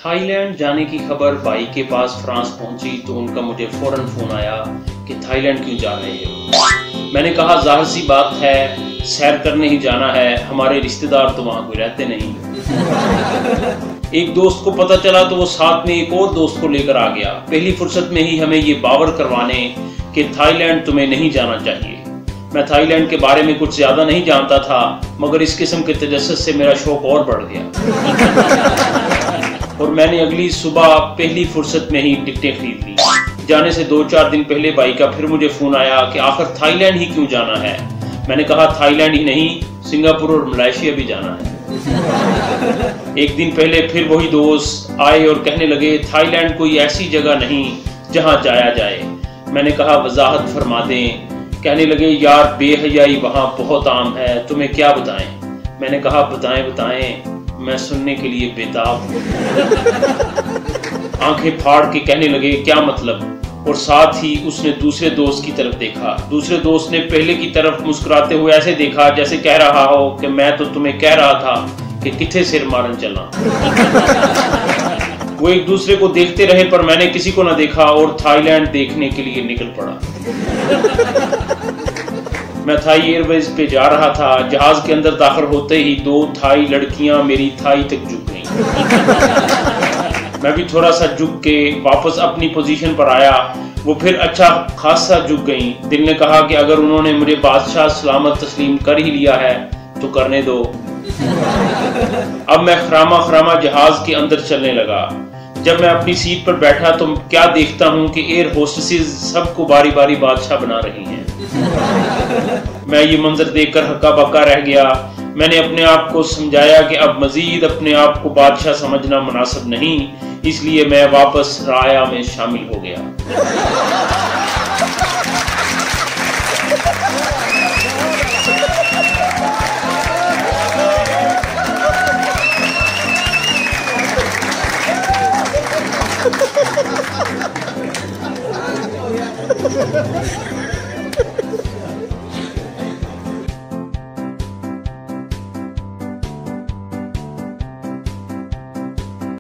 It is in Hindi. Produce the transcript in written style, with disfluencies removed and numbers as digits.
थाईलैंड जाने की खबर भाई के पास फ्रांस पहुंची तो उनका मुझे फौरन फोन आया कि थाईलैंड क्यों जा रहे हो। मैंने कहा जाहिर सी बात है, सैर करने ही जाना है, हमारे रिश्तेदार तो वहां कोई रहते नहीं। एक दोस्त को पता चला तो वो साथ में एक और दोस्त को लेकर आ गया, पहली फुर्सत में ही हमें ये बावर करवाने कि थाईलैंड तुम्हें नहीं जाना चाहिए। मैं थाईलैंड के बारे में कुछ ज्यादा नहीं जानता था, मगर इस किस्म के तजस्सुस से मेरा शौक और बढ़ गया और मैंने अगली सुबह पहली फुर्सत में ही टिकटें खरीद ली। जाने से 2-4 दिन पहले भाई का फिर मुझे फोन आया कि आखिर थाईलैंड ही क्यों जाना है। मैंने कहा थाईलैंड ही नहीं, सिंगापुर और मलेशिया भी जाना है। एक दिन पहले फिर वही दोस्त आए और कहने लगे थाईलैंड कोई ऐसी जगह नहीं जहां जाया जाए। मैंने कहा वजाहत फरमा दें। कहने लगे यार बेहयाई वहां बहुत आम है, तुम्हें क्या बताएं। मैंने कहा बताएं बताएं, मैं सुनने के लिए बेताब हूं। आंखें फाड़ के कहने लगे क्या मतलब, और साथ ही उसने दूसरे दोस्त की तरफ देखा। दूसरे दोस्त ने पहले की तरफ मुस्कुराते हुए ऐसे देखा जैसे कह रहा हो कि मैं तो तुम्हें कह रहा था कि किथे सिर मारन चला। वो एक दूसरे को देखते रहे पर मैंने किसी को न देखा और थाईलैंड देखने के लिए निकल पड़ा। मैं थाई एयरवेज पे जा रहा था। जहाज के अंदर दाखिल होते ही 2 थाई लड़कियां मेरी थाई तक झुक गईं। मैं भी थोड़ा सा झुक के वापस अपनी पोजीशन पर आया। वो फिर अच्छा खासा झुक गईं। दिल ने कहा कि अगर उन्होंने मुझे बादशाह सलामत तस्लीम कर ही लिया है तो करने दो। अब मैं खरामा जहाज के अंदर चलने लगा। जब मैं अपनी सीट पर बैठा तो क्या देखता हूं कि एयर होस्टेसेस सबको बारी बारी बादशाह बना रही हैं। मैं ये मंजर देखकर हक्का बक्का रह गया। मैंने अपने आप को समझाया कि अब मजीद अपने आप को बादशाह समझना मुनासिब नहीं, इसलिए मैं वापस राया में शामिल हो गया। Ha ha ha ha!